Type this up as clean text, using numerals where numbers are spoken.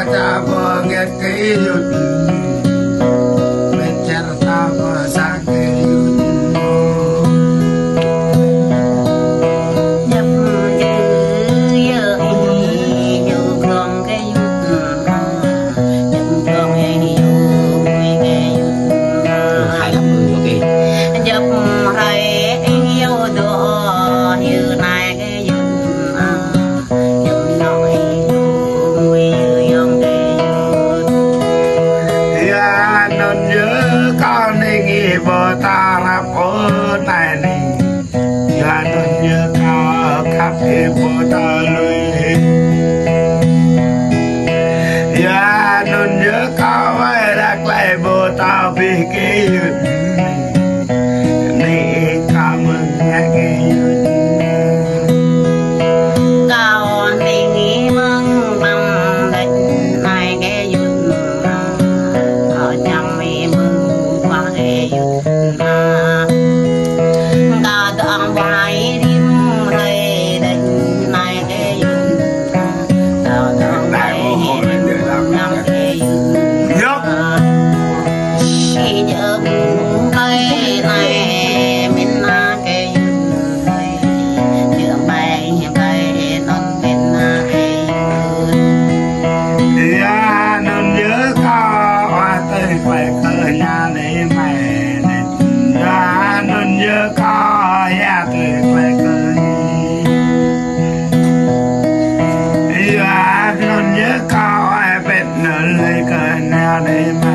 ta bờ nghe cái hụt bên cha ta bờ sang cái hụt bờ ta là bờ này này là đơn như cao khắp bờ ta lùi ya đơn như cao ai đặt lại bờ ta vì cái này cảm ơn nhà cái cao này nghĩ mong bằng định này cái ở trong mi mừng qua cái ta đang vay đêm đây định này cái ta đang vay năm cái chỉ nhớ đây này mình là cái đường bay bay non bên cái ya non nhớ cao hoa tươi khỏe khơi nhà để mẹ ya non nhớ cao ya tươi khỏe khơi ya non nhớ cao ai bên nơi khơi nhà để mẹ